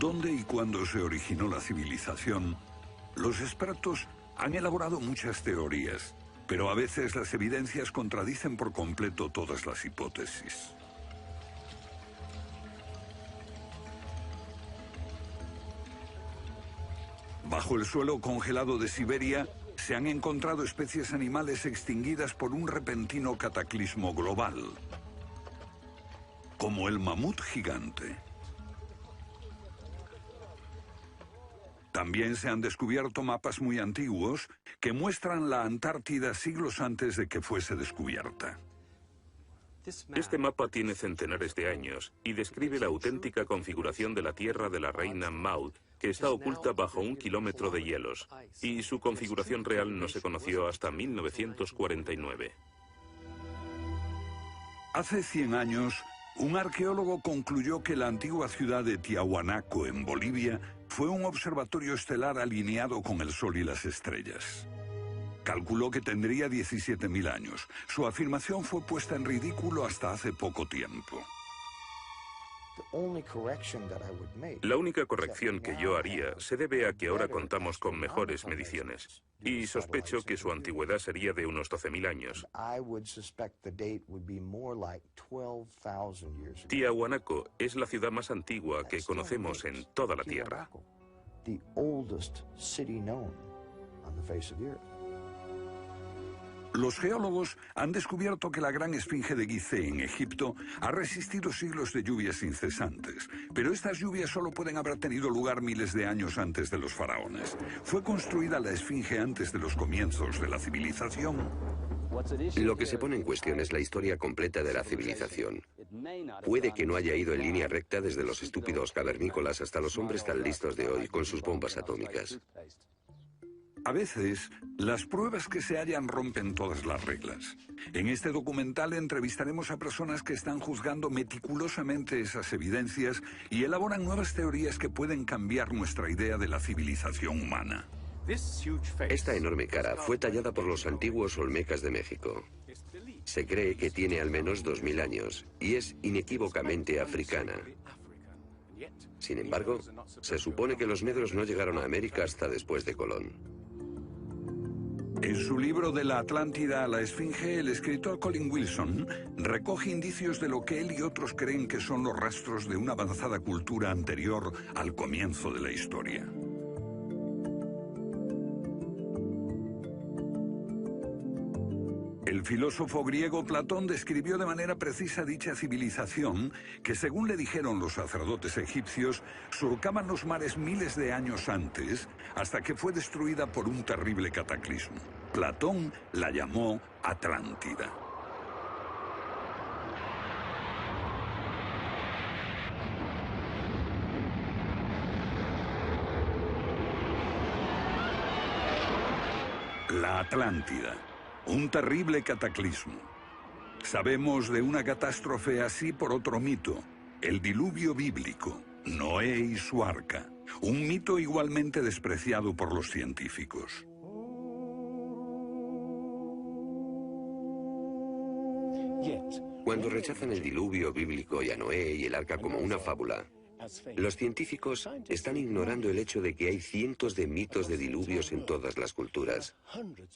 ¿Dónde y cuándo se originó la civilización? Los expertos han elaborado muchas teorías, pero a veces las evidencias contradicen por completo todas las hipótesis. Bajo el suelo congelado de Siberia se han encontrado especies animales extinguidas por un repentino cataclismo global, como el mamut gigante. También se han descubierto mapas muy antiguos que muestran la Antártida siglos antes de que fuese descubierta. Este mapa tiene centenares de años y describe la auténtica configuración de la Tierra de la reina Maud, que está oculta bajo 1 kilómetro de hielos, y su configuración real no se conoció hasta 1949. Hace 100 años, un arqueólogo concluyó que la antigua ciudad de Tiahuanaco, en Bolivia, fue un observatorio estelar alineado con el Sol y las estrellas. Calculó que tendría 17.000 años. Su afirmación fue puesta en ridículo hasta hace poco tiempo. La única corrección que yo haría se debe a que ahora contamos con mejores mediciones, y sospecho que su antigüedad sería de unos 12.000 años. Tiahuanaco es la ciudad más antigua que conocemos en toda la Tierra. Los geólogos han descubierto que la gran esfinge de Gizeh en Egipto ha resistido siglos de lluvias incesantes, pero estas lluvias solo pueden haber tenido lugar miles de años antes de los faraones. ¿Fue construida la esfinge antes de los comienzos de la civilización? Lo que se pone en cuestión es la historia completa de la civilización. Puede que no haya ido en línea recta desde los estúpidos cavernícolas hasta los hombres tan listos de hoy con sus bombas atómicas. A veces, las pruebas que se hallan rompen todas las reglas. En este documental entrevistaremos a personas que están juzgando meticulosamente esas evidencias y elaboran nuevas teorías que pueden cambiar nuestra idea de la civilización humana. Esta enorme cara fue tallada por los antiguos olmecas de México. Se cree que tiene al menos 2000 años y es inequívocamente africana. Sin embargo, se supone que los negros no llegaron a América hasta después de Colón. En su libro De la Atlántida a la Esfinge, el escritor Colin Wilson recoge indicios de lo que él y otros creen que son los rastros de una avanzada cultura anterior al comienzo de la historia. El filósofo griego Platón describió de manera precisa dicha civilización que, según le dijeron los sacerdotes egipcios, surcaban los mares miles de años antes, hasta que fue destruida por un terrible cataclismo. Platón la llamó Atlántida. La Atlántida. Un terrible cataclismo. Sabemos de una catástrofe así por otro mito, el diluvio bíblico, Noé y su arca, un mito igualmente despreciado por los científicos. Cuando rechazan el diluvio bíblico y a Noé y el arca como una fábula, los científicos están ignorando el hecho de que hay cientos de mitos de diluvios en todas las culturas,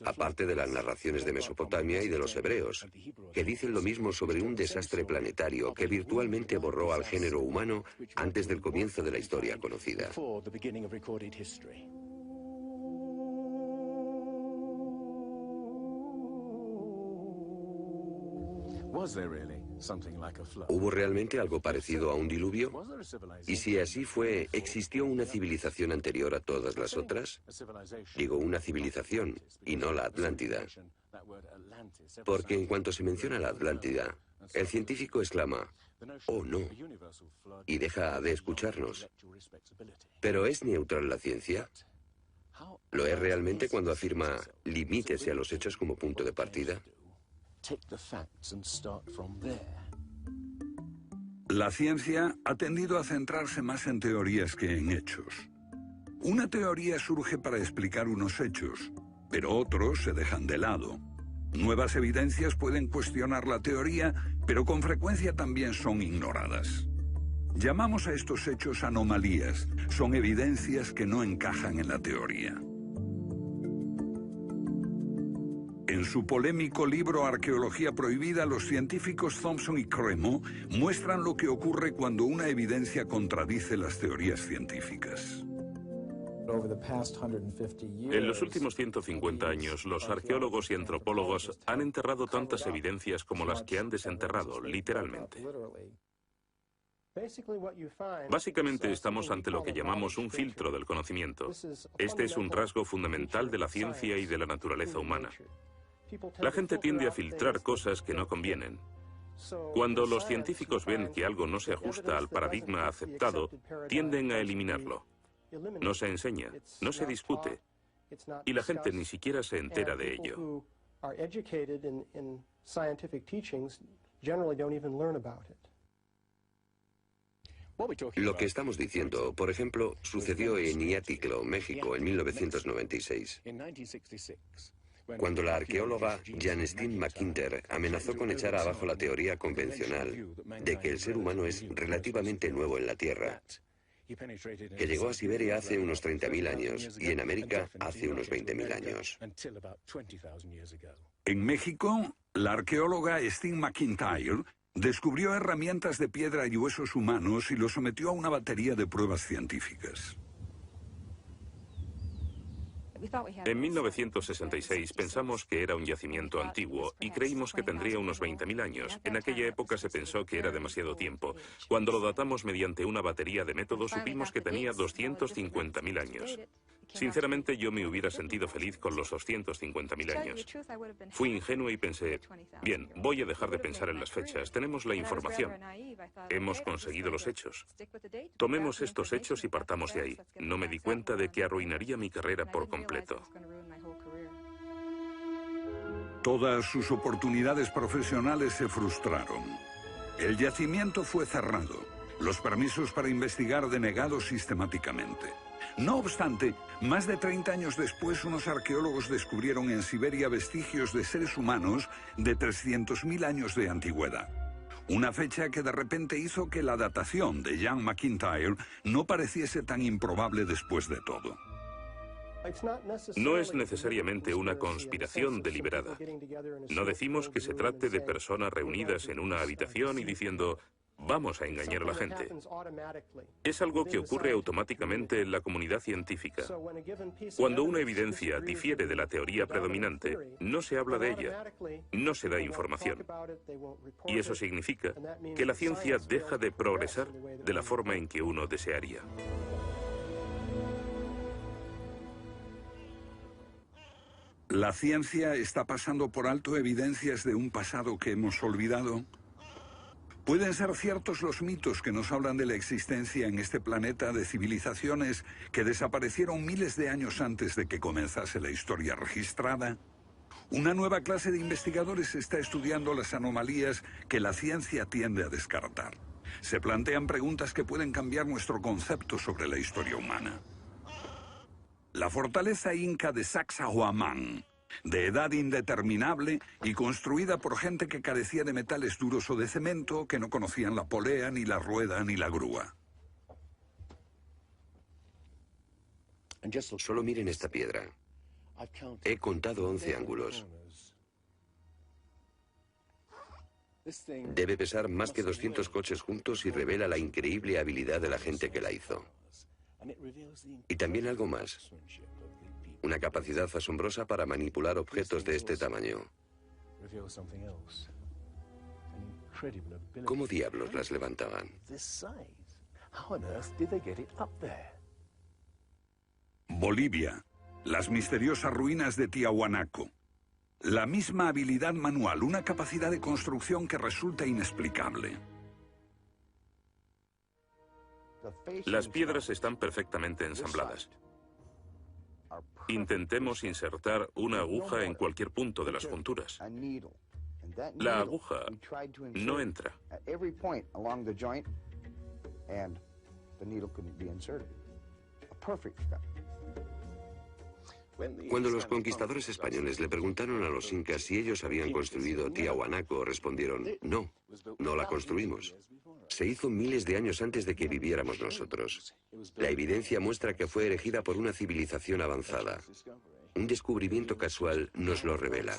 aparte de las narraciones de Mesopotamia y de los hebreos, que dicen lo mismo sobre un desastre planetario que virtualmente borró al género humano antes del comienzo de la historia conocida. ¿Hubo realmente algo parecido a un diluvio? Y si así fue, ¿existió una civilización anterior a todas las otras? Digo una civilización, y no la Atlántida. Porque en cuanto se menciona la Atlántida, el científico exclama, «Oh, no», y deja de escucharnos. ¿Pero es neutral la ciencia? ¿Lo es realmente cuando afirma «limítese a los hechos como punto de partida»? La ciencia ha tendido a centrarse más en teorías que en hechos. Una teoría surge para explicar unos hechos, pero otros se dejan de lado. Nuevas evidencias pueden cuestionar la teoría, pero con frecuencia también son ignoradas. Llamamos a estos hechos anomalías. Son evidencias que no encajan en la teoría. En su polémico libro Arqueología Prohibida, los científicos Thompson y Cremo muestran lo que ocurre cuando una evidencia contradice las teorías científicas. En los últimos 150 años, los arqueólogos y antropólogos han enterrado tantas evidencias como las que han desenterrado, literalmente. Básicamente estamos ante lo que llamamos un filtro del conocimiento. Este es un rasgo fundamental de la ciencia y de la naturaleza humana. La gente tiende a filtrar cosas que no convienen. Cuando los científicos ven que algo no se ajusta al paradigma aceptado, tienden a eliminarlo. No se enseña, no se discute, y la gente ni siquiera se entera de ello. Lo que estamos diciendo, por ejemplo, sucedió en Iatitlan, México, en 1996. Cuando la arqueóloga Janestine McIntyre amenazó con echar abajo la teoría convencional de que el ser humano es relativamente nuevo en la Tierra, que llegó a Siberia hace unos 30.000 años y en América hace unos 20.000 años. En México, la arqueóloga Stine McIntyre descubrió herramientas de piedra y huesos humanos y los sometió a una batería de pruebas científicas. En 1966 pensamos que era un yacimiento antiguo y creímos que tendría unos 20.000 años. En aquella época se pensó que era demasiado tiempo. Cuando lo datamos mediante una batería de métodos supimos que tenía 250.000 años. Sinceramente yo me hubiera sentido feliz con los 250.000 años. Fui ingenuo y pensé, bien, voy a dejar de pensar en las fechas. Tenemos la información. Hemos conseguido los hechos. Tomemos estos hechos y partamos de ahí. No me di cuenta de que arruinaría mi carrera por completo. Todas sus oportunidades profesionales se frustraron. El yacimiento fue cerrado. Los permisos para investigar denegados sistemáticamente. No obstante, más de 30 años después, unos arqueólogos descubrieron en Siberia vestigios de seres humanos de 300.000 años de antigüedad. Una fecha que de repente hizo que la datación de Jan McIntyre no pareciese tan improbable después de todo. No es necesariamente una conspiración deliberada. No decimos que se trate de personas reunidas en una habitación y diciendo, vamos a engañar a la gente. Es algo que ocurre automáticamente en la comunidad científica. Cuando una evidencia difiere de la teoría predominante, no se habla de ella, no se da información. Y eso significa que la ciencia deja de progresar de la forma en que uno desearía. ¿La ciencia está pasando por alto evidencias de un pasado que hemos olvidado? ¿Pueden ser ciertos los mitos que nos hablan de la existencia en este planeta de civilizaciones que desaparecieron miles de años antes de que comenzase la historia registrada? Una nueva clase de investigadores está estudiando las anomalías que la ciencia tiende a descartar. Se plantean preguntas que pueden cambiar nuestro concepto sobre la historia humana. La fortaleza inca de Sacsayhuamán, de edad indeterminable y construida por gente que carecía de metales duros o de cemento, que no conocían la polea, ni la rueda, ni la grúa. Solo miren esta piedra. He contado 11 ángulos. Debe pesar más que 200 coches juntos y revela la increíble habilidad de la gente que la hizo. Y también algo más. Una capacidad asombrosa para manipular objetos de este tamaño. ¿Cómo diablos las levantaban? Bolivia. Las misteriosas ruinas de Tiahuanaco. La misma habilidad manual, una capacidad de construcción que resulta inexplicable. Las piedras están perfectamente ensambladas. Intentemos insertar una aguja en cualquier punto de las junturas. La aguja no entra. Cuando los conquistadores españoles le preguntaron a los incas si ellos habían construido Tiahuanaco, respondieron, no, no la construimos. se hizo miles de años antes de que viviéramos nosotros. La evidencia muestra que fue erigida por una civilización avanzada. Un descubrimiento casual nos lo revela.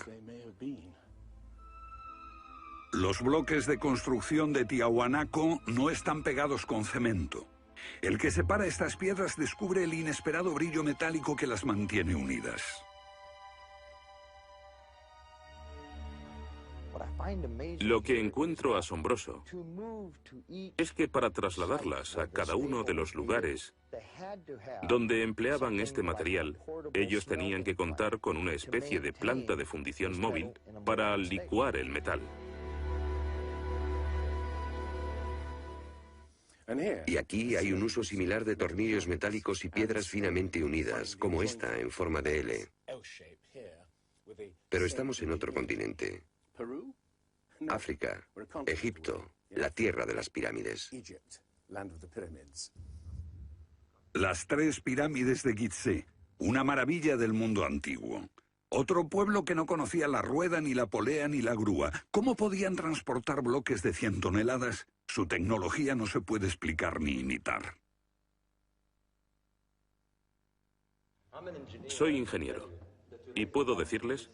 Los bloques de construcción de Tiahuanaco no están pegados con cemento. El que separa estas piedras descubre el inesperado brillo metálico que las mantiene unidas. Lo que encuentro asombroso es que para trasladarlas a cada uno de los lugares donde empleaban este material, ellos tenían que contar con una especie de planta de fundición móvil para licuar el metal. Y aquí hay un uso similar de tornillos metálicos y piedras finamente unidas, como esta en forma de L. Pero estamos en otro continente. África, Egipto, la tierra de las pirámides. Las 3 pirámides de Gizeh, una maravilla del mundo antiguo. Otro pueblo que no conocía la rueda, ni la polea, ni la grúa. ¿Cómo podían transportar bloques de 100 toneladas? Su tecnología no se puede explicar ni imitar. Soy ingeniero y puedo decirles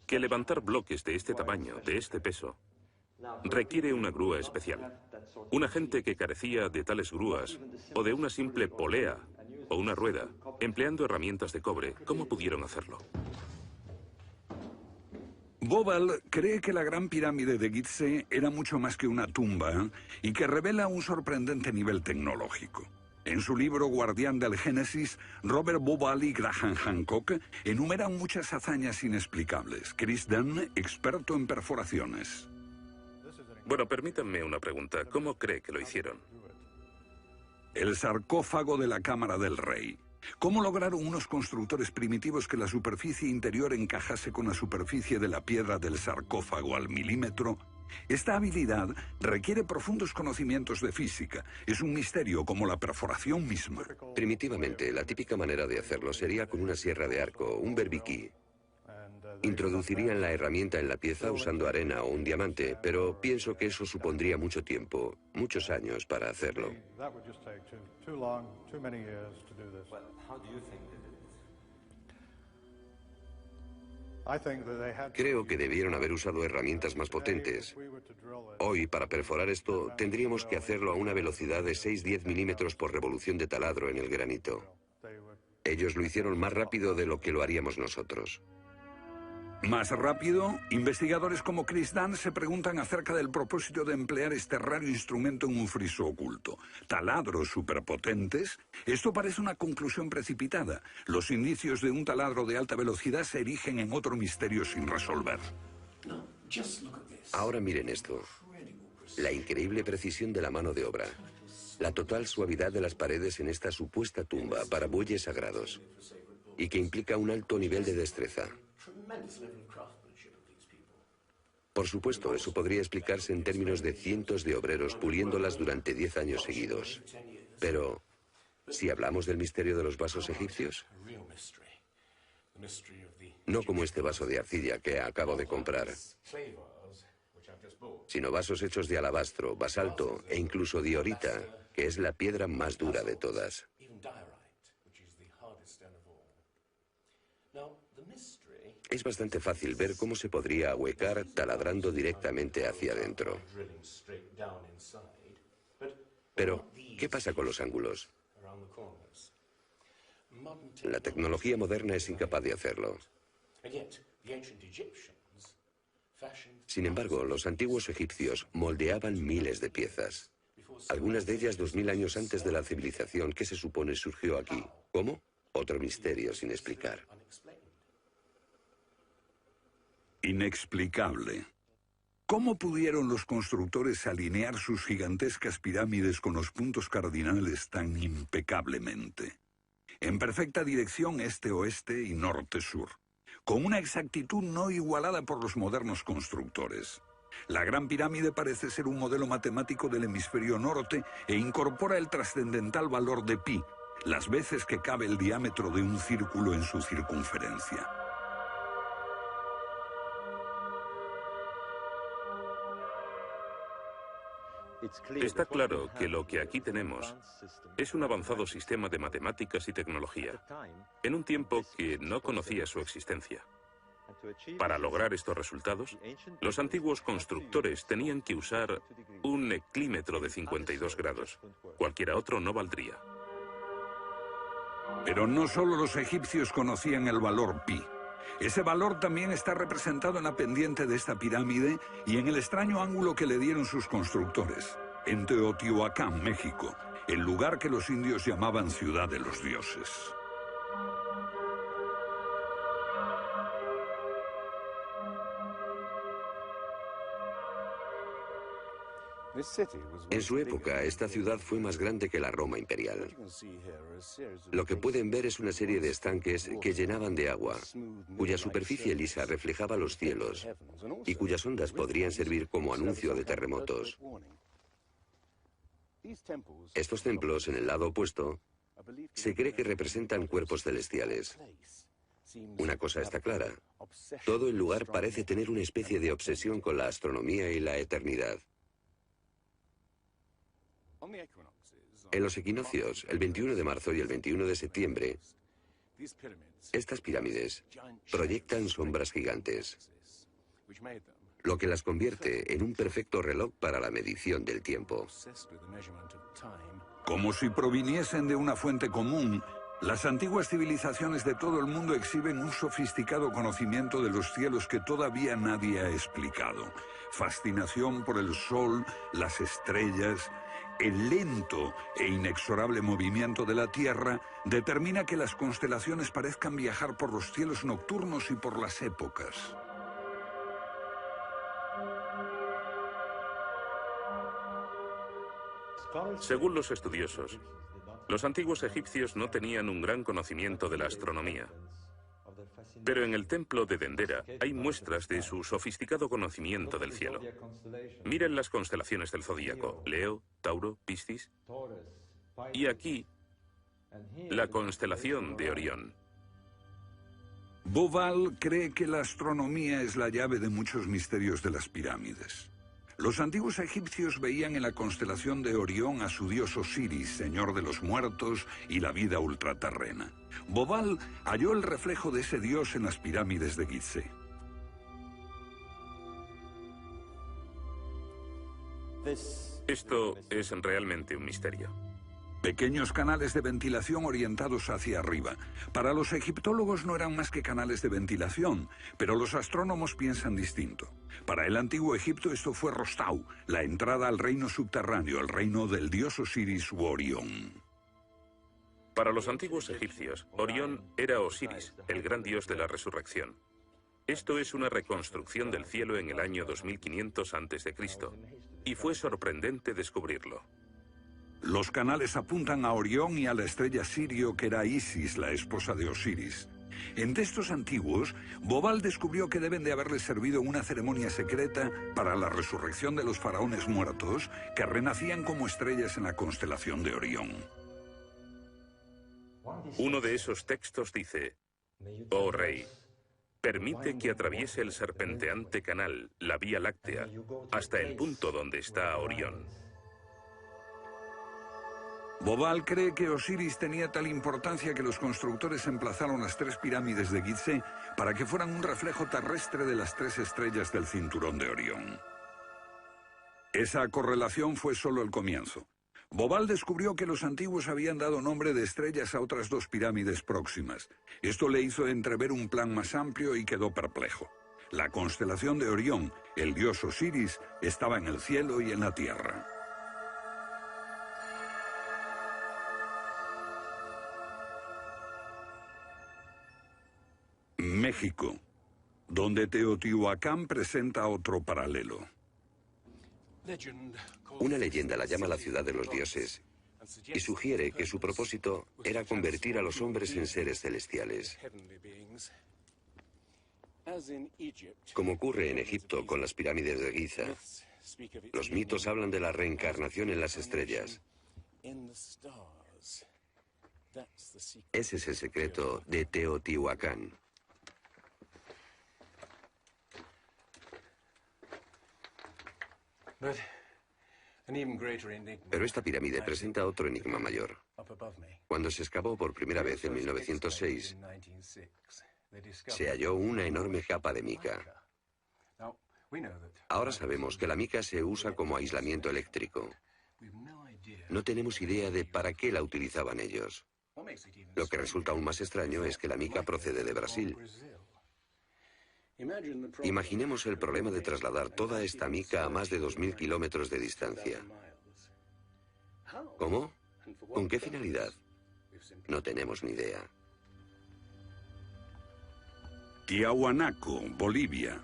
que levantar bloques de este tamaño, de este peso, requiere una grúa especial. Una gente que carecía de tales grúas, o de una simple polea, o una rueda, empleando herramientas de cobre, ¿cómo pudieron hacerlo? Bobal cree que la Gran Pirámide de Gizeh era mucho más que una tumba y que revela un sorprendente nivel tecnológico. En su libro Guardián del Génesis, Robert Bobal y Graham Hancock enumeran muchas hazañas inexplicables. Chris Dunn, experto en perforaciones. Bueno, permítanme una pregunta. ¿Cómo cree que lo hicieron? El sarcófago de la Cámara del Rey. ¿Cómo lograron unos constructores primitivos que la superficie interior encajase con la superficie de la piedra del sarcófago al milímetro? Esta habilidad requiere profundos conocimientos de física. Es un misterio como la perforación misma. Primitivamente, la típica manera de hacerlo sería con una sierra de arco, un berbiquí. Introducirían la herramienta en la pieza usando arena o un diamante, pero pienso que eso supondría mucho tiempo, muchos años para hacerlo. Creo que debieron haber usado herramientas más potentes. Hoy, para perforar esto, tendríamos que hacerlo a una velocidad de 6-10 milímetros por revolución de taladro en el granito. Ellos lo hicieron más rápido de lo que lo haríamos nosotros. Más rápido, investigadores como Chris Dunn se preguntan acerca del propósito de emplear este raro instrumento en un friso oculto. ¿Taladros superpotentes? Esto parece una conclusión precipitada. Los indicios de un taladro de alta velocidad se erigen en otro misterio sin resolver. Ahora miren esto. La increíble precisión de la mano de obra. La total suavidad de las paredes en esta supuesta tumba para bueyes sagrados. Y que implica un alto nivel de destreza. Por supuesto, eso podría explicarse en términos de cientos de obreros puliéndolas durante 10 años seguidos. Pero, ¿si hablamos del misterio de los vasos egipcios? No como este vaso de arcilla que acabo de comprar, sino vasos hechos de alabastro, basalto e incluso diorita, que es la piedra más dura de todas. Es bastante fácil ver cómo se podría ahuecar taladrando directamente hacia adentro. Pero, ¿qué pasa con los ángulos? La tecnología moderna es incapaz de hacerlo. Sin embargo, los antiguos egipcios moldeaban miles de piezas. Algunas de ellas 2000 años antes de la civilización que se supone surgió aquí. ¿Cómo? Otro misterio sin explicar. Inexplicable. ¿Cómo pudieron los constructores alinear sus gigantescas pirámides con los puntos cardinales tan impecablemente? En perfecta dirección este-oeste y norte-sur, con una exactitud no igualada por los modernos constructores. La Gran Pirámide parece ser un modelo matemático del hemisferio norte e incorpora el trascendental valor de pi, las veces que cabe el diámetro de un círculo en su circunferencia. Está claro que lo que aquí tenemos es un avanzado sistema de matemáticas y tecnología, en un tiempo que no conocía su existencia. Para lograr estos resultados, los antiguos constructores tenían que usar un eclímetro de 52 grados. Cualquiera otro no valdría. Pero no solo los egipcios conocían el valor pi. Ese valor también está representado en la pendiente de esta pirámide y en el extraño ángulo que le dieron sus constructores, en Teotihuacán, México, el lugar que los indios llamaban Ciudad de los Dioses. En su época, esta ciudad fue más grande que la Roma imperial. Lo que pueden ver es una serie de estanques que llenaban de agua, cuya superficie lisa reflejaba los cielos y cuyas ondas podrían servir como anuncio de terremotos. Estos templos, en el lado opuesto, se cree que representan cuerpos celestiales. Una cosa está clara: todo el lugar parece tener una especie de obsesión con la astronomía y la eternidad. En los equinoccios, el 21 de marzo y el 21 de septiembre, estas pirámides proyectan sombras gigantes, lo que las convierte en un perfecto reloj para la medición del tiempo. Como si proviniesen de una fuente común, las antiguas civilizaciones de todo el mundo exhiben un sofisticado conocimiento de los cielos que todavía nadie ha explicado. Fascinación por el sol, las estrellas. El lento e inexorable movimiento de la Tierra determina que las constelaciones parezcan viajar por los cielos nocturnos y por las épocas. Según los estudiosos, los antiguos egipcios no tenían un gran conocimiento de la astronomía. Pero en el templo de Dendera hay muestras de su sofisticado conocimiento del cielo. Miren las constelaciones del zodíaco: Leo, Tauro, Piscis. Y aquí, la constelación de Orión. Bauval cree que la astronomía es la llave de muchos misterios de las pirámides. Los antiguos egipcios veían en la constelación de Orión a su dios Osiris, señor de los muertos y la vida ultraterrena. Bauval halló el reflejo de ese dios en las pirámides de Gizeh. Esto es realmente un misterio. Pequeños canales de ventilación orientados hacia arriba. Para los egiptólogos no eran más que canales de ventilación, pero los astrónomos piensan distinto. Para el antiguo Egipto esto fue Rostau, la entrada al reino subterráneo, el reino del dios Osiris u Orión. Para los antiguos egipcios, Orión era Osiris, el gran dios de la resurrección. Esto es una reconstrucción del cielo en el año 2500 a.C., y fue sorprendente descubrirlo. Los canales apuntan a Orión y a la estrella Sirio, que era Isis, la esposa de Osiris. En textos antiguos, Bauval descubrió que deben de haberle servido una ceremonia secreta para la resurrección de los faraones muertos, que renacían como estrellas en la constelación de Orión. Uno de esos textos dice: «Oh rey, permite que atraviese el serpenteante canal, la Vía Láctea, hasta el punto donde está Orión». Bauval cree que Osiris tenía tal importancia que los constructores emplazaron las 3 pirámides de Gizeh para que fueran un reflejo terrestre de las 3 estrellas del cinturón de Orión. Esa correlación fue solo el comienzo. Bauval descubrió que los antiguos habían dado nombre de estrellas a otras 2 pirámides próximas. Esto le hizo entrever un plan más amplio y quedó perplejo. La constelación de Orión, el dios Osiris, estaba en el cielo y en la tierra. México, donde Teotihuacán presenta otro paralelo. Una leyenda la llama la ciudad de los dioses y sugiere que su propósito era convertir a los hombres en seres celestiales. Como ocurre en Egipto con las pirámides de Giza, los mitos hablan de la reencarnación en las estrellas. Ese es el secreto de Teotihuacán. Pero esta pirámide presenta otro enigma mayor. Cuando se excavó por primera vez en 1906, se halló una enorme capa de mica. Ahora sabemos que la mica se usa como aislamiento eléctrico. No tenemos idea de para qué la utilizaban ellos. Lo que resulta aún más extraño es que la mica procede de Brasil. Imaginemos el problema de trasladar toda esta mica a más de 2.000 kilómetros de distancia. ¿Cómo? ¿Con qué finalidad? No tenemos ni idea. Tiahuanaco, Bolivia.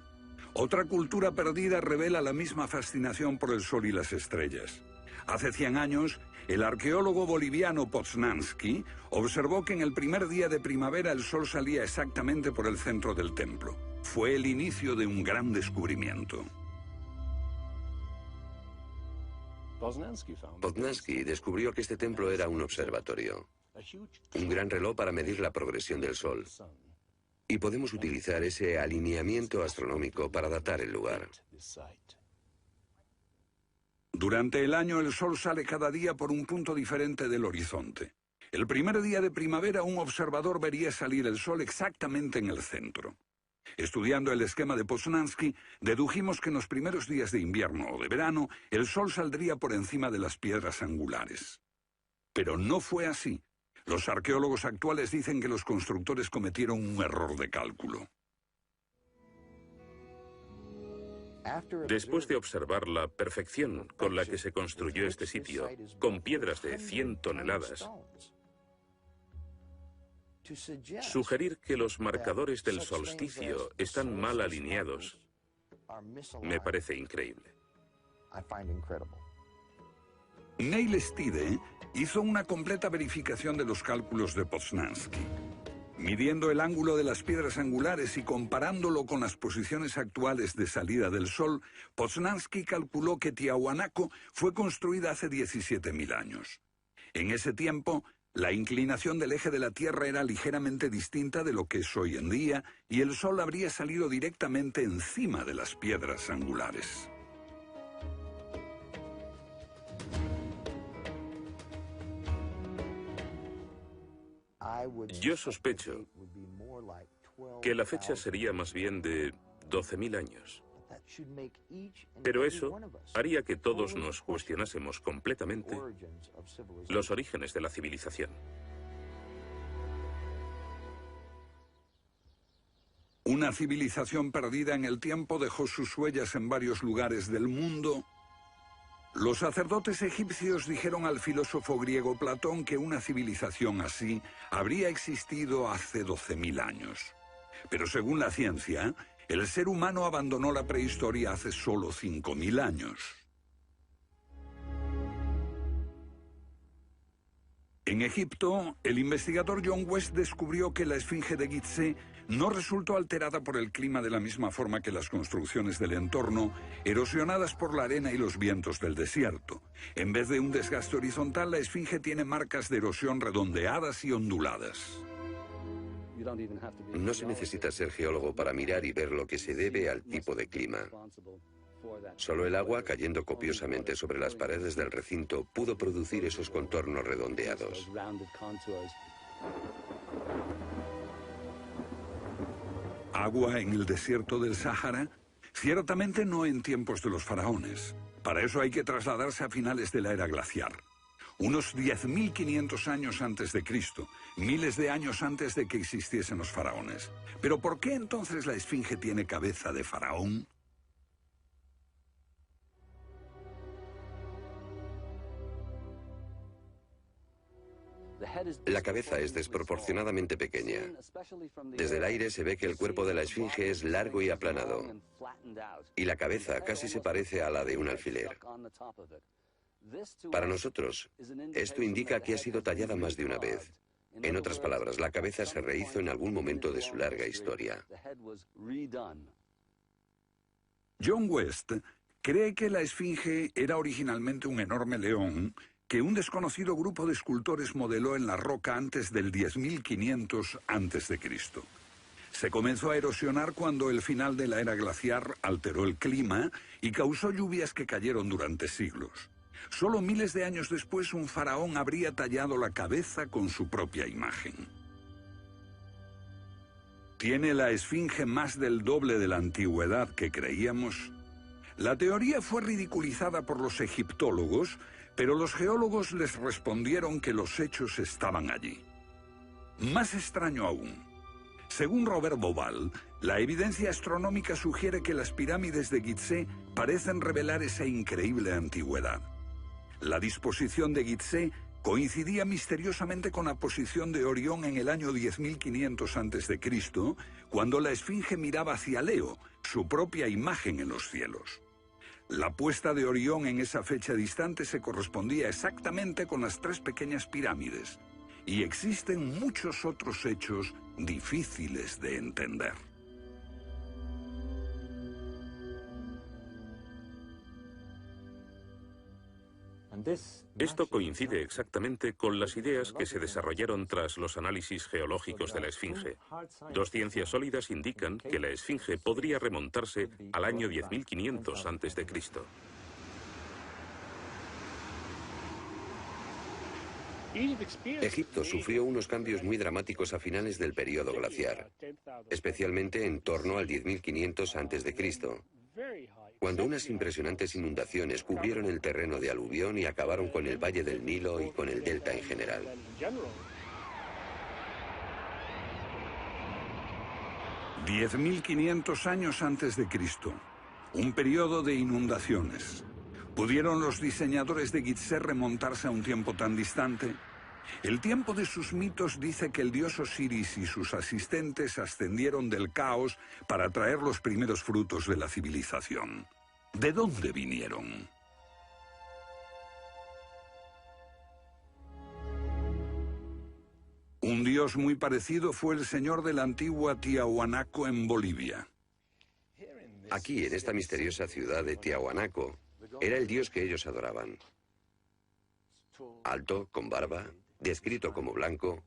Otra cultura perdida revela la misma fascinación por el sol y las estrellas. Hace 100 años, el arqueólogo boliviano Poznański observó que en el primer día de primavera el sol salía exactamente por el centro del templo. Fue el inicio de un gran descubrimiento. Poznański descubrió que este templo era un observatorio, un gran reloj para medir la progresión del sol. Y podemos utilizar ese alineamiento astronómico para datar el lugar. Durante el año el sol sale cada día por un punto diferente del horizonte. El primer día de primavera un observador vería salir el sol exactamente en el centro. Estudiando el esquema de Poznański, dedujimos que en los primeros días de invierno o de verano el sol saldría por encima de las piedras angulares. Pero no fue así. Los arqueólogos actuales dicen que los constructores cometieron un error de cálculo. Después de observar la perfección con la que se construyó este sitio, con piedras de 100 toneladas, sugerir que los marcadores del solsticio están mal alineados me parece increíble. Neil Stide hizo una completa verificación de los cálculos de Poznański. Midiendo el ángulo de las piedras angulares y comparándolo con las posiciones actuales de salida del sol, Poznański calculó que Tiahuanaco fue construida hace 17.000 años. En ese tiempo, la inclinación del eje de la Tierra era ligeramente distinta de lo que es hoy en día y el sol habría salido directamente encima de las piedras angulares. Yo sospecho que la fecha sería más bien de 12.000 años. Pero eso haría que todos nos cuestionásemos completamente los orígenes de la civilización. Una civilización perdida en el tiempo dejó sus huellas en varios lugares del mundo. Los sacerdotes egipcios dijeron al filósofo griego Platón que una civilización así habría existido hace 12.000 años. Pero según la ciencia, el ser humano abandonó la prehistoria hace solo 5.000 años. En Egipto, el investigador John West descubrió que la esfinge de Gizeh no resultó alterada por el clima de la misma forma que las construcciones del entorno, erosionadas por la arena y los vientos del desierto. En vez de un desgaste horizontal, la esfinge tiene marcas de erosión redondeadas y onduladas. No se necesita ser geólogo para mirar y ver lo que se debe al tipo de clima. Solo el agua cayendo copiosamente sobre las paredes del recinto pudo producir esos contornos redondeados. ¿Agua en el desierto del Sáhara? Ciertamente no en tiempos de los faraones. Para eso hay que trasladarse a finales de la era glaciar. Unos 10.500 años antes de Cristo, miles de años antes de que existiesen los faraones. ¿Pero por qué entonces la esfinge tiene cabeza de faraón? La cabeza es desproporcionadamente pequeña. Desde el aire se ve que el cuerpo de la esfinge es largo y aplanado, y la cabeza casi se parece a la de un alfiler. Para nosotros, esto indica que ha sido tallada más de una vez. En otras palabras, la cabeza se rehizo en algún momento de su larga historia. John West cree que la esfinge era originalmente un enorme león que un desconocido grupo de escultores modeló en la roca antes del 10.500 a.C. Se comenzó a erosionar cuando el final de la era glaciar alteró el clima y causó lluvias que cayeron durante siglos. Solo miles de años después un faraón habría tallado la cabeza con su propia imagen. ¿Tiene la esfinge más del doble de la antigüedad que creíamos? La teoría fue ridiculizada por los egiptólogos, pero los geólogos les respondieron que los hechos estaban allí. Más extraño aún, según Robert Bauval, la evidencia astronómica sugiere que las pirámides de Gizeh parecen revelar esa increíble antigüedad. La disposición de Gizeh coincidía misteriosamente con la posición de Orión en el año 10.500 a.C., cuando la esfinge miraba hacia Leo, su propia imagen en los cielos. La puesta de Orión en esa fecha distante se correspondía exactamente con las tres pequeñas pirámides, y existen muchos otros hechos difíciles de entender. Esto coincide exactamente con las ideas que se desarrollaron tras los análisis geológicos de la esfinge. Dos ciencias sólidas indican que la esfinge podría remontarse al año 10.500 a.C. Egipto sufrió unos cambios muy dramáticos a finales del período glaciar, especialmente en torno al 10.500 a.C., cuando unas impresionantes inundaciones cubrieron el terreno de aluvión y acabaron con el valle del Nilo y con el delta en general. «10.500 años antes de Cristo, un periodo de inundaciones. ¿Pudieron los diseñadores de Gizeh remontarse a un tiempo tan distante? El tiempo de sus mitos dice que el dios Osiris y sus asistentes ascendieron del caos para traer los primeros frutos de la civilización. ¿De dónde vinieron? Un dios muy parecido fue el señor de la antigua Tiahuanaco en Bolivia. Aquí, en esta misteriosa ciudad de Tiahuanaco, era el dios que ellos adoraban. Alto, con barba, descrito como blanco,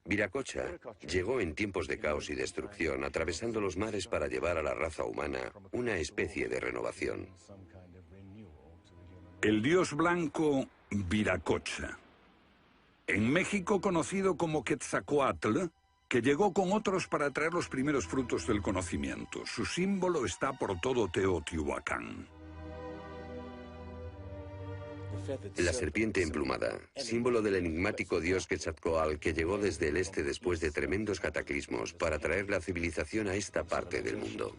Viracocha llegó en tiempos de caos y destrucción, atravesando los mares para llevar a la raza humana una especie de renovación. El dios blanco Viracocha. En México conocido como Quetzalcóatl, que llegó con otros para traer los primeros frutos del conocimiento. Su símbolo está por todo Teotihuacán. La serpiente emplumada, símbolo del enigmático dios Quetzalcóatl que llegó desde el este después de tremendos cataclismos para traer la civilización a esta parte del mundo.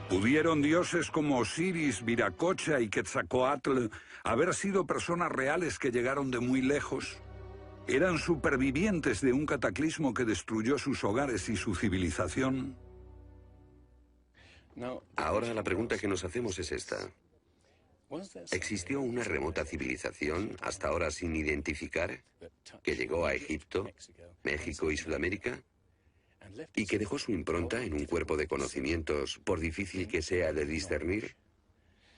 ¿Pudieron dioses como Osiris, Viracocha y Quetzalcóatl haber sido personas reales que llegaron de muy lejos? ¿Eran supervivientes de un cataclismo que destruyó sus hogares y su civilización? Ahora la pregunta que nos hacemos es esta. ¿Existió una remota civilización, hasta ahora sin identificar, que llegó a Egipto, México y Sudamérica? ¿Y que dejó su impronta en un cuerpo de conocimientos, por difícil que sea de discernir?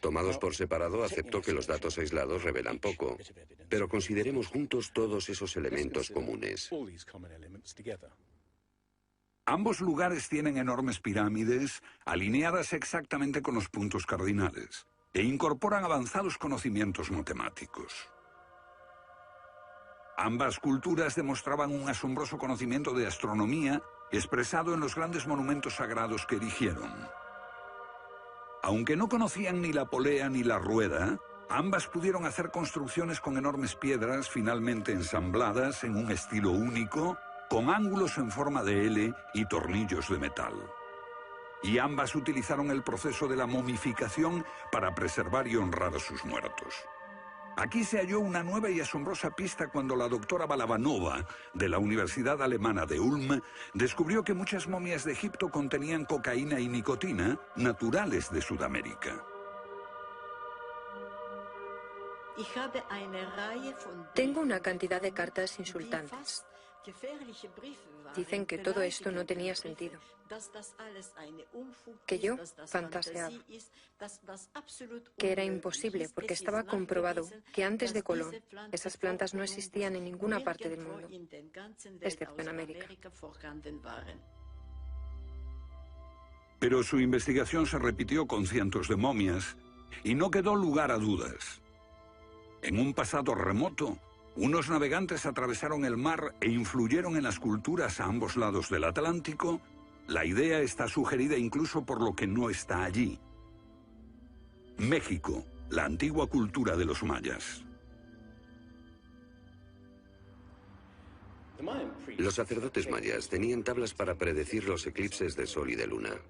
Tomados por separado, acepto que los datos aislados revelan poco, pero consideremos juntos todos esos elementos comunes. Ambos lugares tienen enormes pirámides, alineadas exactamente con los puntos cardinales, e incorporan avanzados conocimientos matemáticos. Ambas culturas demostraban un asombroso conocimiento de astronomía, expresado en los grandes monumentos sagrados que erigieron. Aunque no conocían ni la polea ni la rueda, ambas pudieron hacer construcciones con enormes piedras finalmente ensambladas en un estilo único, con ángulos en forma de L y tornillos de metal. Y ambas utilizaron el proceso de la momificación para preservar y honrar a sus muertos. Aquí se halló una nueva y asombrosa pista cuando la doctora Balabanova, de la Universidad Alemana de Ulm, descubrió que muchas momias de Egipto contenían cocaína y nicotina, naturales de Sudamérica. Tengo una cantidad de cartas insultantes. Dicen que todo esto no tenía sentido, que yo fantaseaba, que era imposible porque estaba comprobado que antes de Colón esas plantas no existían en ninguna parte del mundo, excepto en América. Pero su investigación se repitió con cientos de momias y no quedó lugar a dudas. En un pasado remoto, unos navegantes atravesaron el mar e influyeron en las culturas a ambos lados del Atlántico. La idea está sugerida incluso por lo que no está allí. México, la antigua cultura de los mayas. Los sacerdotes mayas tenían tablas para predecir los eclipses de sol y de luna.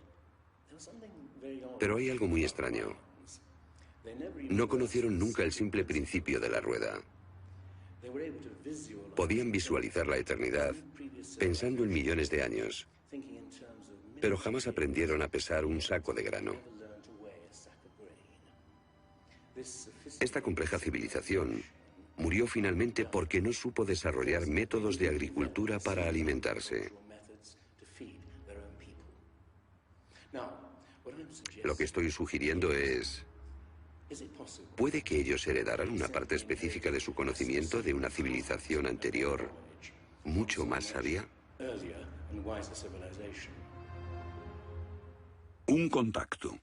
Pero hay algo muy extraño. No conocieron nunca el simple principio de la rueda. Podían visualizar la eternidad pensando en millones de años, pero jamás aprendieron a pesar un saco de grano. Esta compleja civilización murió finalmente porque no supo desarrollar métodos de agricultura para alimentarse. Lo que estoy sugiriendo es... ¿puede que ellos heredaran una parte específica de su conocimiento de una civilización anterior, mucho más sabia? Un contacto.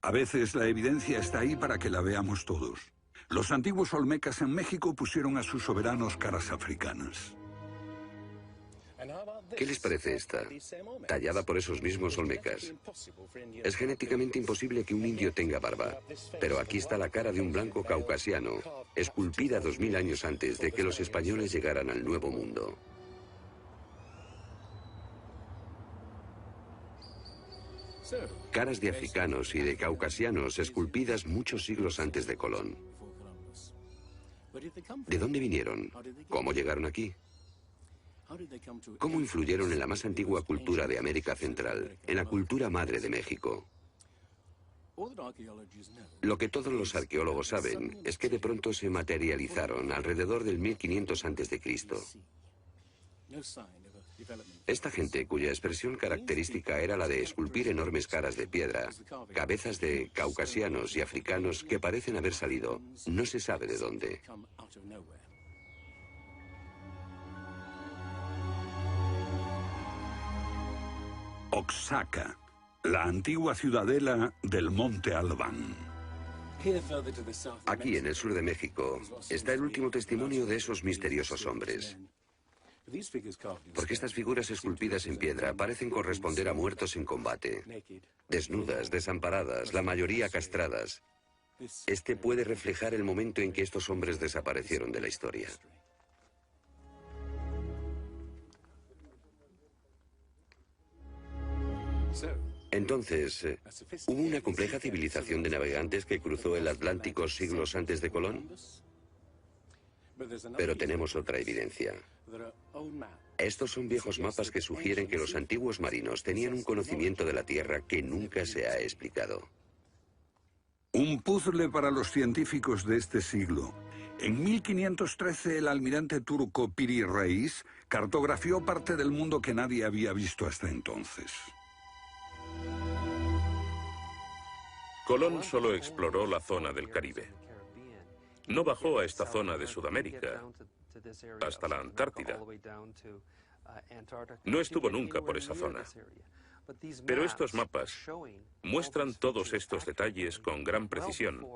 A veces la evidencia está ahí para que la veamos todos. Los antiguos olmecas en México pusieron a sus soberanos caras africanas. ¿Qué les parece esta? Tallada por esos mismos olmecas. Es genéticamente imposible que un indio tenga barba, pero aquí está la cara de un blanco caucasiano, esculpida 2000 años antes de que los españoles llegaran al Nuevo Mundo. Caras de africanos y de caucasianos esculpidas muchos siglos antes de Colón. ¿De dónde vinieron? ¿Cómo llegaron aquí? ¿Cómo influyeron en la más antigua cultura de América Central, en la cultura madre de México? Lo que todos los arqueólogos saben es que de pronto se materializaron alrededor del 1500 a.C. Esta gente, cuya expresión característica era la de esculpir enormes caras de piedra, cabezas de caucasianos y africanos que parecen haber salido, no se sabe de dónde. Oaxaca, la antigua ciudadela del Monte Albán. Aquí, en el sur de México, está el último testimonio de esos misteriosos hombres. Porque estas figuras esculpidas en piedra parecen corresponder a muertos en combate. Desnudas, desamparadas, la mayoría castradas. Este puede reflejar el momento en que estos hombres desaparecieron de la historia. Entonces, ¿hubo una compleja civilización de navegantes que cruzó el Atlántico siglos antes de Colón? Pero tenemos otra evidencia. Estos son viejos mapas que sugieren que los antiguos marinos tenían un conocimiento de la Tierra que nunca se ha explicado. Un puzzle para los científicos de este siglo. En 1513 el almirante turco Piri Reis cartografió parte del mundo que nadie había visto hasta entonces. Colón solo exploró la zona del Caribe. No bajó a esta zona de Sudamérica, hasta la Antártida. No estuvo nunca por esa zona. Pero estos mapas muestran todos estos detalles con gran precisión,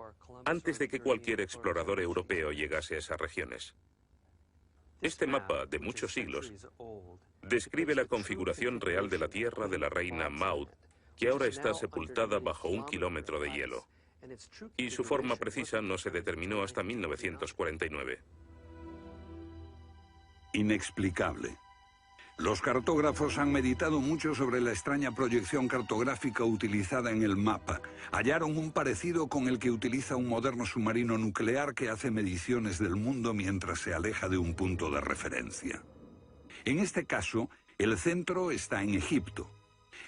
antes de que cualquier explorador europeo llegase a esas regiones. Este mapa, de muchos siglos, describe la configuración real de la tierra de la reina Maud, que ahora está sepultada bajo 1 kilómetro de hielo. Y su forma precisa no se determinó hasta 1949. Inexplicable. Los cartógrafos han meditado mucho sobre la extraña proyección cartográfica utilizada en el mapa. Hallaron un parecido con el que utiliza un moderno submarino nuclear que hace mediciones del mundo mientras se aleja de un punto de referencia. En este caso, el centro está en Egipto.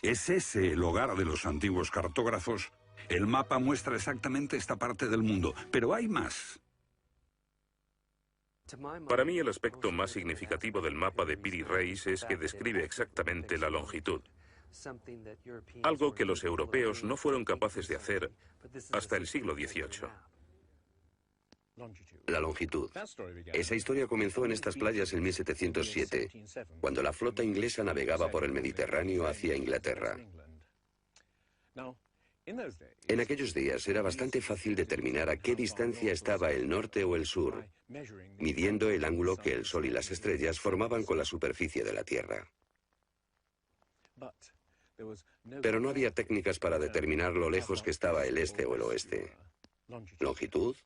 ¿Es ese el hogar de los antiguos cartógrafos? El mapa muestra exactamente esta parte del mundo, pero hay más. Para mí el aspecto más significativo del mapa de Piri Reis es que describe exactamente la longitud. Algo que los europeos no fueron capaces de hacer hasta el siglo XVIII. La longitud. Esa historia comenzó en estas playas en 1707, cuando la flota inglesa navegaba por el Mediterráneo hacia Inglaterra. En aquellos días era bastante fácil determinar a qué distancia estaba el norte o el sur, midiendo el ángulo que el Sol y las estrellas formaban con la superficie de la Tierra. Pero no había técnicas para determinar lo lejos que estaba el este o el oeste. ¿Longitud?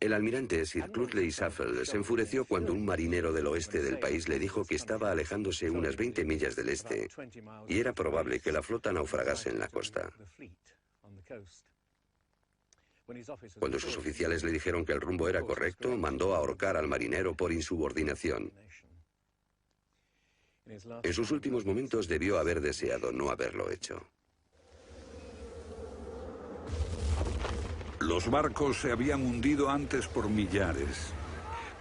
El almirante Sir Clutley Safel se enfureció cuando un marinero del oeste del país le dijo que estaba alejándose unas 20 millas del este y era probable que la flota naufragase en la costa. Cuando sus oficiales le dijeron que el rumbo era correcto, mandó ahorcar al marinero por insubordinación. En sus últimos momentos debió haber deseado no haberlo hecho. Los barcos se habían hundido antes por millares.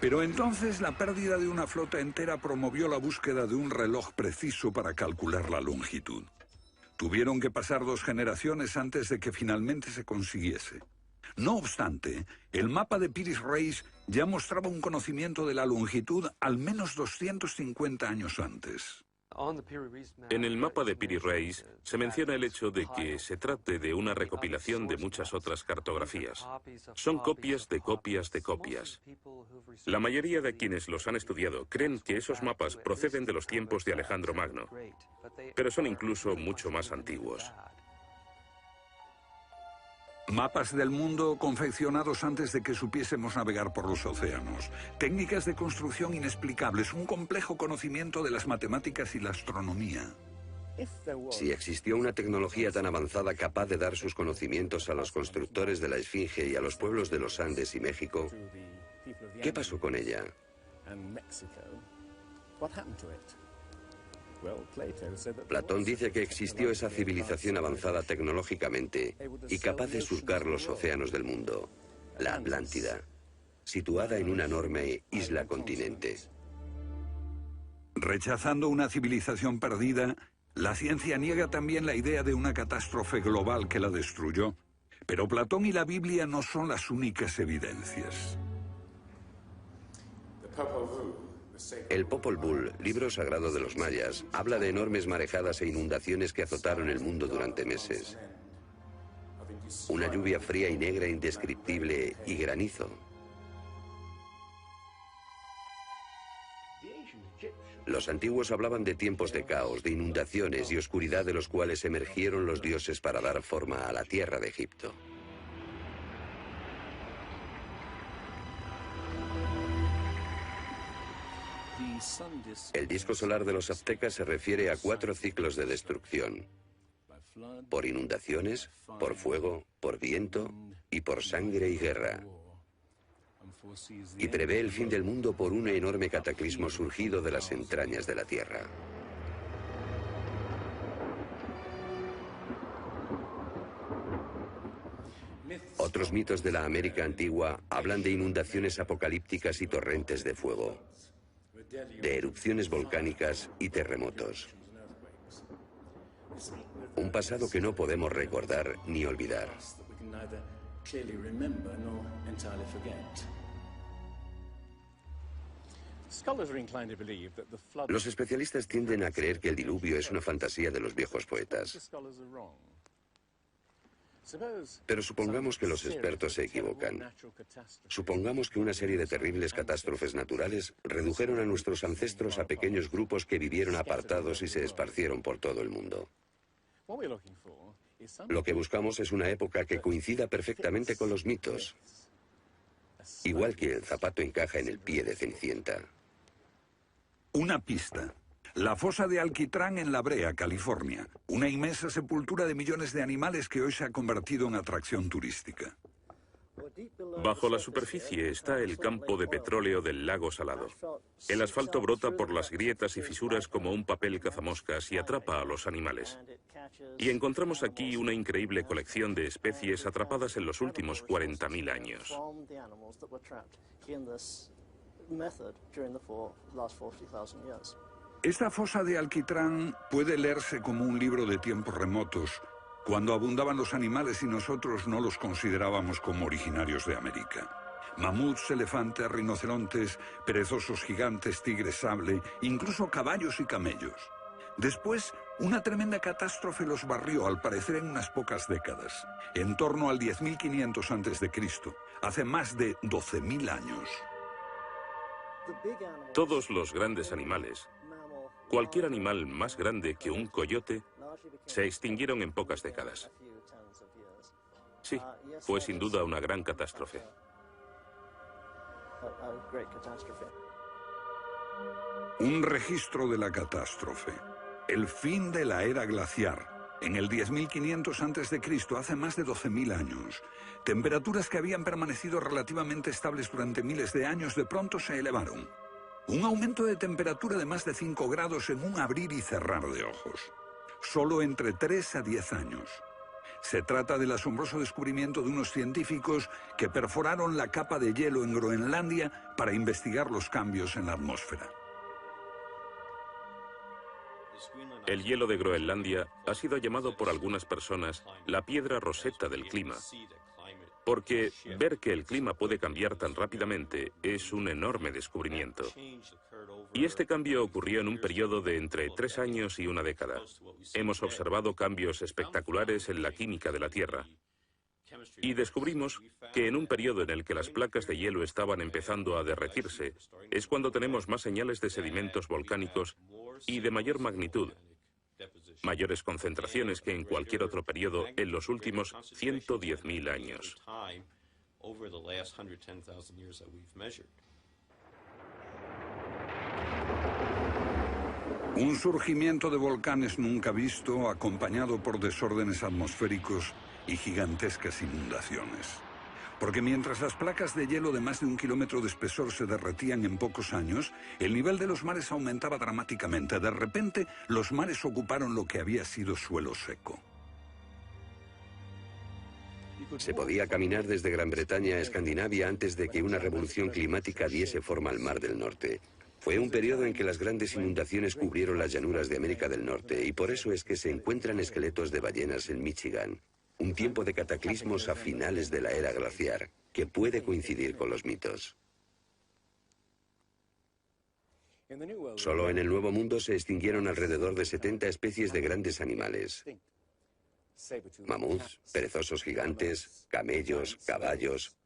Pero entonces la pérdida de una flota entera promovió la búsqueda de un reloj preciso para calcular la longitud. Tuvieron que pasar 2 generaciones antes de que finalmente se consiguiese. No obstante, el mapa de Piri Reis ya mostraba un conocimiento de la longitud al menos 250 años antes. En el mapa de Piri Reis se menciona el hecho de que se trate de una recopilación de muchas otras cartografías. Son copias de copias de copias. La mayoría de quienes los han estudiado creen que esos mapas proceden de los tiempos de Alejandro Magno, pero son incluso mucho más antiguos. Mapas del mundo confeccionados antes de que supiésemos navegar por los océanos. Técnicas de construcción inexplicables, un complejo conocimiento de las matemáticas y la astronomía. Si existió una tecnología tan avanzada capaz de dar sus conocimientos a los constructores de la Esfinge y a los pueblos de los Andes y México, ¿qué pasó con ella? Platón dice que existió esa civilización avanzada tecnológicamente y capaz de surcar los océanos del mundo, la Atlántida, situada en una enorme isla-continente. Rechazando una civilización perdida, la ciencia niega también la idea de una catástrofe global que la destruyó. Pero Platón y la Biblia no son las únicas evidencias. El Popol Vuh, libro sagrado de los mayas, habla de enormes marejadas e inundaciones que azotaron el mundo durante meses. Una lluvia fría y negra indescriptible y granizo. Los antiguos hablaban de tiempos de caos, de inundaciones y oscuridad de los cuales emergieron los dioses para dar forma a la tierra de Egipto. El disco solar de los aztecas se refiere a 4 ciclos de destrucción: por inundaciones, por fuego, por viento y por sangre y guerra. Y prevé el fin del mundo por un enorme cataclismo surgido de las entrañas de la tierra. Otros mitos de la América antigua hablan de inundaciones apocalípticas y torrentes de fuego, de erupciones volcánicas y terremotos. Un pasado que no podemos recordar ni olvidar. Los especialistas tienden a creer que el diluvio es una fantasía de los viejos poetas. Pero supongamos que los expertos se equivocan. Supongamos que una serie de terribles catástrofes naturales redujeron a nuestros ancestros a pequeños grupos que vivieron apartados y se esparcieron por todo el mundo. Lo que buscamos es una época que coincida perfectamente con los mitos, igual que el zapato encaja en el pie de Cenicienta. Una pista. La fosa de Alquitrán en La Brea, California. Una inmensa sepultura de millones de animales que hoy se ha convertido en atracción turística. Bajo la superficie está el campo de petróleo del lago Salado. El asfalto brota por las grietas y fisuras como un papel cazamoscas y atrapa a los animales. Y encontramos aquí una increíble colección de especies atrapadas en los últimos 40.000 años. Esta fosa de Alquitrán puede leerse como un libro de tiempos remotos, cuando abundaban los animales y nosotros no los considerábamos como originarios de América. Mamuts, elefantes, rinocerontes, perezosos gigantes, tigres sable, incluso caballos y camellos. Después Una tremenda catástrofe los barrió, al parecer, en unas pocas décadas, en torno al 10.500 a.C., hace más de 12.000 años. Todos los grandes animales, cualquier animal más grande que un coyote, se extinguieron en pocas décadas. Sí, fue sin duda una gran catástrofe. Un registro de la catástrofe. El fin de la era glaciar. En el 10.500 a.C., hace más de 12.000 años. Temperaturas que habían permanecido relativamente estables durante miles de años de pronto se elevaron. Un aumento de temperatura de más de 5 grados en un abrir y cerrar de ojos. Solo entre 3 a 10 años. Se trata del asombroso descubrimiento de unos científicos que perforaron la capa de hielo en Groenlandia para investigar los cambios en la atmósfera. El hielo de Groenlandia ha sido llamado por algunas personas la piedra roseta del clima, porque ver que el clima puede cambiar tan rápidamente es un enorme descubrimiento. Y este cambio ocurrió en un periodo de entre 3 años y una década. Hemos observado cambios espectaculares en la química de la Tierra. Y descubrimos que en un periodo en el que las placas de hielo estaban empezando a derretirse, es cuando tenemos más señales de sedimentos volcánicos y de mayor magnitud, mayores concentraciones que en cualquier otro periodo en los últimos 110.000 años. Un surgimiento de volcanes nunca visto, acompañado por desórdenes atmosféricos y gigantescas inundaciones. Porque mientras las placas de hielo de más de 1 kilómetro de espesor se derretían en pocos años, el nivel de los mares aumentaba dramáticamente. De repente, los mares ocuparon lo que había sido suelo seco. Se podía caminar desde Gran Bretaña a Escandinavia antes de que una revolución climática diese forma al Mar del Norte. Fue un periodo en que las grandes inundaciones cubrieron las llanuras de América del Norte, y por eso es que se encuentran esqueletos de ballenas en Michigan. Un tiempo de cataclismos a finales de la era glaciar, que puede coincidir con los mitos. Solo en el Nuevo Mundo se extinguieron alrededor de 70 especies de grandes animales. Mamuts, perezosos gigantes, camellos, caballos.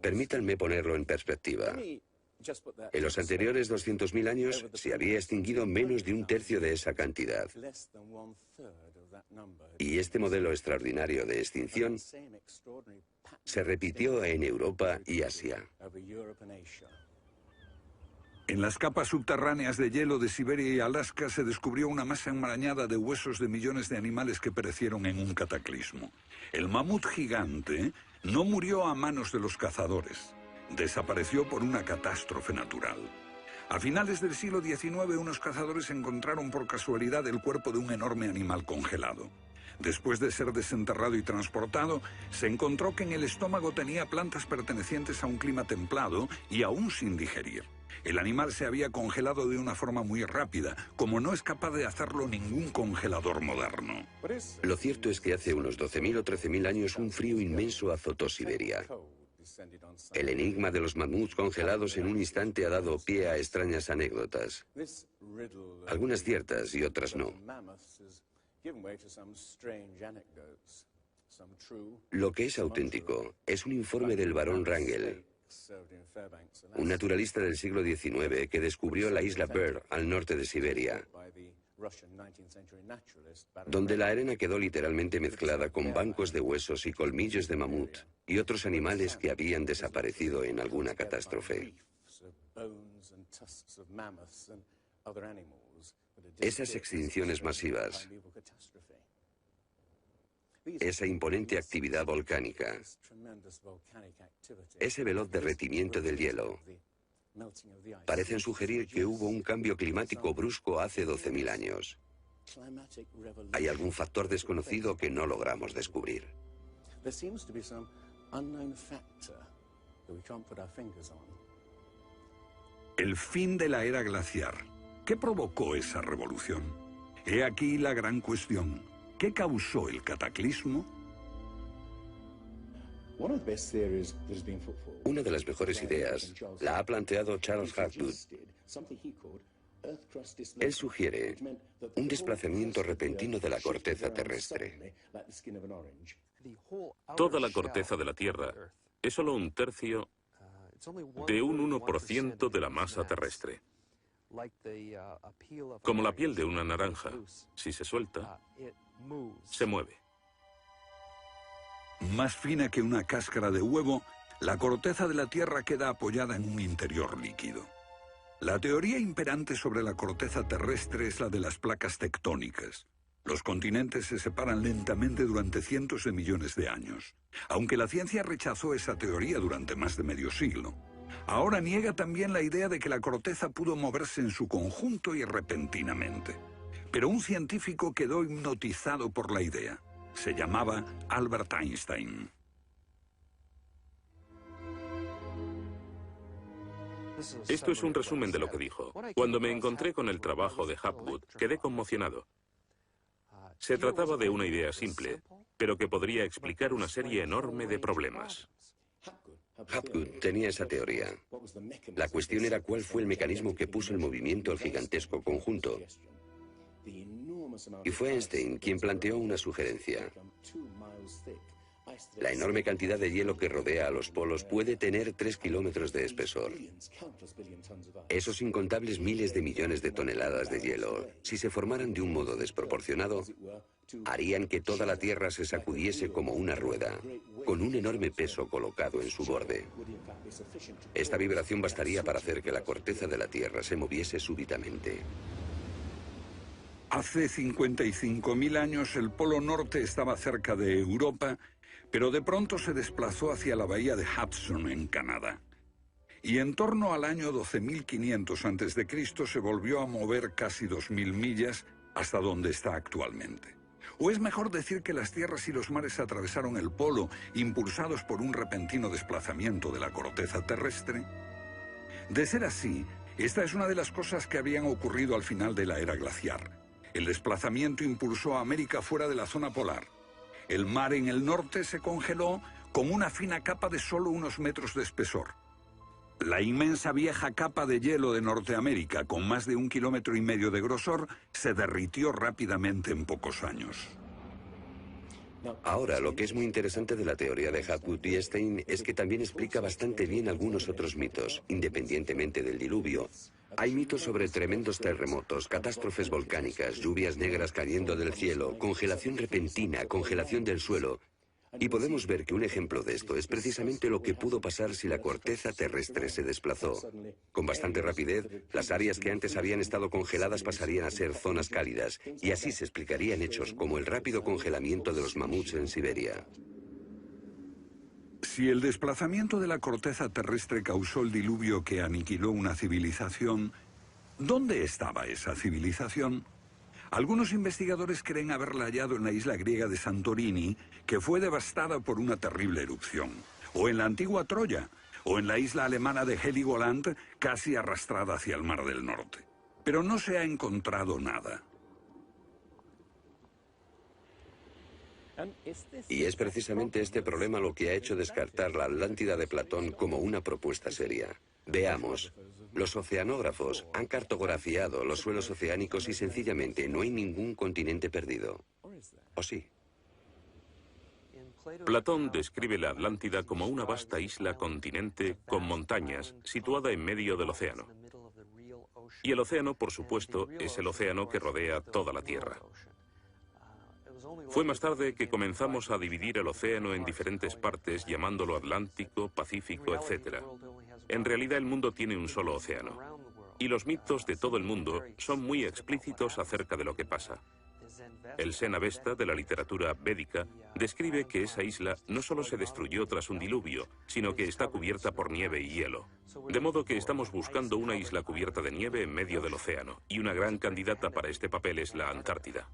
Permítanme ponerlo en perspectiva. En los anteriores 200.000 años se había extinguido menos de 1/3 de esa cantidad. Y este modelo extraordinario de extinción se repitió en Europa y Asia. En las capas subterráneas de hielo de Siberia y Alaska se descubrió una masa enmarañada de huesos de millones de animales que perecieron en un cataclismo. El mamut gigante no murió a manos de los cazadores. Desapareció por una catástrofe natural. A finales del siglo XIX, unos cazadores encontraron por casualidad el cuerpo de un enorme animal congelado. Después de ser desenterrado y transportado, se encontró que en el estómago tenía plantas pertenecientes a un clima templado y aún sin digerir. El animal se había congelado de una forma muy rápida, como no es capaz de hacerlo ningún congelador moderno. Lo cierto es que hace unos 12.000 o 13.000 años un frío inmenso azotó Siberia. El enigma de los mamuts congelados en un instante ha dado pie a extrañas anécdotas. Algunas ciertas y otras no. Lo que es auténtico es un informe del barón Wrangel, un naturalista del siglo XIX que descubrió la isla Byrd al norte de Siberia, donde la arena quedó literalmente mezclada con bancos de huesos y colmillos de mamut y otros animales que habían desaparecido en alguna catástrofe. Esas extinciones masivas, esa imponente actividad volcánica, ese veloz derretimiento del hielo, parecen sugerir que hubo un cambio climático brusco hace 12.000 años. Hay algún factor desconocido que no logramos descubrir. El fin de la era glaciar. ¿Qué provocó esa revolución? He aquí la gran cuestión. ¿Qué causó el cataclismo? Una de las mejores ideas la ha planteado Charles Hapgood, Él sugiere un desplazamiento repentino de la corteza terrestre. Toda la corteza de la Tierra es solo un tercio de un 1% de la masa terrestre. Como la piel de una naranja, si se suelta, se mueve. Más fina que una cáscara de huevo, la corteza de la Tierra queda apoyada en un interior líquido. La teoría imperante sobre la corteza terrestre es la de las placas tectónicas. Los continentes se separan lentamente durante cientos de millones de años, aunque la ciencia rechazó esa teoría durante más de medio siglo. Ahora niega también la idea de que la corteza pudo moverse en su conjunto y repentinamente. Pero un científico quedó hipnotizado por la idea. Se llamaba Albert Einstein. Esto es un resumen de lo que dijo. Cuando me encontré con el trabajo de Hapgood, quedé conmocionado. Se trataba de una idea simple, pero que podría explicar una serie enorme de problemas. Hapgood tenía esa teoría. La cuestión era cuál fue el mecanismo que puso en movimiento al gigantesco conjunto. Y fue Einstein quien planteó una sugerencia. La enorme cantidad de hielo que rodea a los polos puede tener 3 kilómetros de espesor. Esos incontables miles de millones de toneladas de hielo, si se formaran de un modo desproporcionado, harían que toda la Tierra se sacudiese como una rueda, con un enorme peso colocado en su borde. Esta vibración bastaría para hacer que la corteza de la Tierra se moviese súbitamente. Hace 55.000 años el Polo Norte estaba cerca de Europa, pero de pronto se desplazó hacia la bahía de Hudson, en Canadá. Y en torno al año 12.500 a.C. se volvió a mover casi 2.000 millas hasta donde está actualmente. O es mejor decir que las tierras y los mares atravesaron el polo, impulsados por un repentino desplazamiento de la corteza terrestre. De ser así, esta es una de las cosas que habían ocurrido al final de la era glaciar. El desplazamiento impulsó a América fuera de la zona polar. El mar en el norte se congeló con una fina capa de solo unos metros de espesor. La inmensa vieja capa de hielo de Norteamérica, con más de 1,5 kilómetros de grosor, se derritió rápidamente en pocos años. Ahora, lo que es muy interesante de la teoría de Hapgood y Einstein es que también explica bastante bien algunos otros mitos, independientemente del diluvio. Hay mitos sobre tremendos terremotos, catástrofes volcánicas, lluvias negras cayendo del cielo, congelación repentina, congelación del suelo. Y podemos ver que un ejemplo de esto es precisamente lo que pudo pasar si la corteza terrestre se desplazó. Con bastante rapidez, las áreas que antes habían estado congeladas pasarían a ser zonas cálidas, y así se explicarían hechos como el rápido congelamiento de los mamuts en Siberia. Si el desplazamiento de la corteza terrestre causó el diluvio que aniquiló una civilización, ¿dónde estaba esa civilización? Algunos investigadores creen haberla hallado en la isla griega de Santorini, que fue devastada por una terrible erupción, o en la antigua Troya, o en la isla alemana de Heligoland, casi arrastrada hacia el Mar del Norte. Pero no se ha encontrado nada. Y es precisamente este problema lo que ha hecho descartar la Atlántida de Platón como una propuesta seria. Veamos. Los oceanógrafos han cartografiado los suelos oceánicos y sencillamente no hay ningún continente perdido. ¿O sí? Platón describe la Atlántida como una vasta isla-continente con montañas situada en medio del océano. Y el océano, por supuesto, es el océano que rodea toda la Tierra. Fue más tarde que comenzamos a dividir el océano en diferentes partes, llamándolo Atlántico, Pacífico, etc. En realidad el mundo tiene un solo océano. Y los mitos de todo el mundo son muy explícitos acerca de lo que pasa. El Zen Avesta, de la literatura védica, describe que esa isla no solo se destruyó tras un diluvio, sino que está cubierta por nieve y hielo. De modo que estamos buscando una isla cubierta de nieve en medio del océano, y una gran candidata para este papel es la Antártida.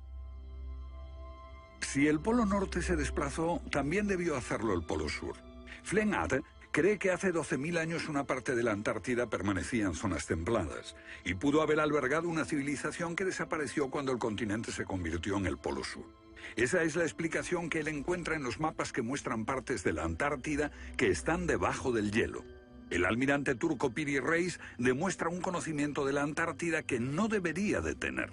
Si el Polo Norte se desplazó, también debió hacerlo el Polo Sur. Flennat cree que hace 12.000 años una parte de la Antártida permanecía en zonas templadas y pudo haber albergado una civilización que desapareció cuando el continente se convirtió en el Polo Sur. Esa es la explicación que él encuentra en los mapas que muestran partes de la Antártida que están debajo del hielo. El almirante turco Piri Reis demuestra un conocimiento de la Antártida que no debería de tener.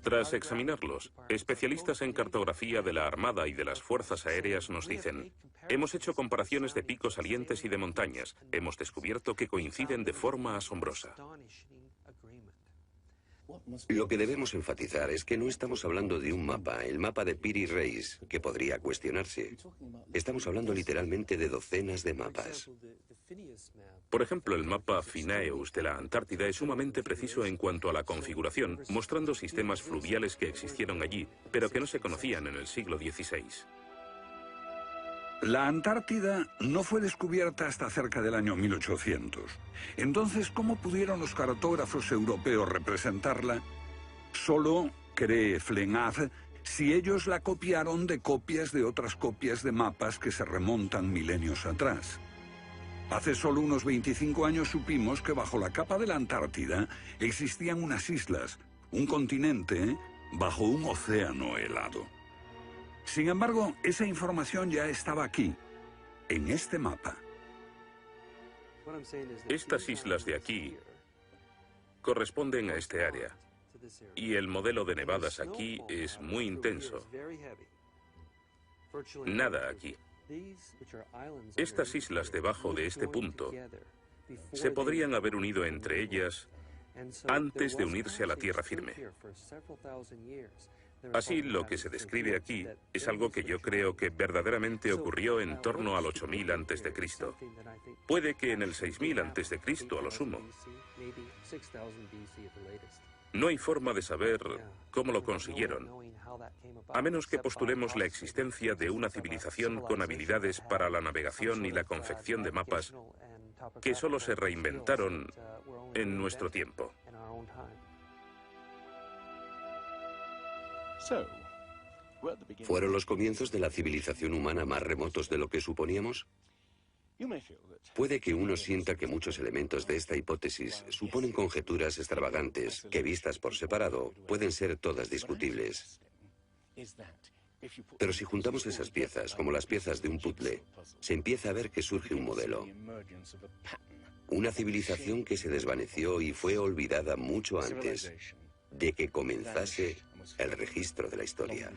Tras examinarlos, especialistas en cartografía de la Armada y de las Fuerzas Aéreas nos dicen: hemos hecho comparaciones de picos salientes y de montañas. Hemos descubierto que coinciden de forma asombrosa. Lo que debemos enfatizar es que no estamos hablando de un mapa, el mapa de Piri Reis, que podría cuestionarse. Estamos hablando literalmente de docenas de mapas. Por ejemplo, el mapa Phineus de la Antártida es sumamente preciso en cuanto a la configuración, mostrando sistemas fluviales que existieron allí, pero que no se conocían en el siglo XVI. La Antártida no fue descubierta hasta cerca del año 1800. Entonces, ¿cómo pudieron los cartógrafos europeos representarla? Solo, cree Flenard, si ellos la copiaron de copias de otras copias de mapas que se remontan milenios atrás. Hace solo unos 25 años supimos que bajo la capa de la Antártida existían unas islas, un continente bajo un océano helado. Sin embargo, esa información ya estaba aquí, en este mapa. Estas islas de aquí corresponden a este área, y el modelo de nevadas aquí es muy intenso. Nada aquí. Estas islas debajo de este punto se podrían haber unido entre ellas antes de unirse a la tierra firme. Así, lo que se describe aquí es algo que yo creo que verdaderamente ocurrió en torno al 8000 a.C. Puede que en el 6000 a.C. a lo sumo. No hay forma de saber cómo lo consiguieron, a menos que postulemos la existencia de una civilización con habilidades para la navegación y la confección de mapas que solo se reinventaron en nuestro tiempo. ¿Fueron los comienzos de la civilización humana más remotos de lo que suponíamos? Puede que uno sienta que muchos elementos de esta hipótesis suponen conjeturas extravagantes que, vistas por separado, pueden ser todas discutibles. Pero si juntamos esas piezas, como las piezas de un puzzle, se empieza a ver que surge un modelo. Una civilización que se desvaneció y fue olvidada mucho antes de que comenzase el registro de la historia.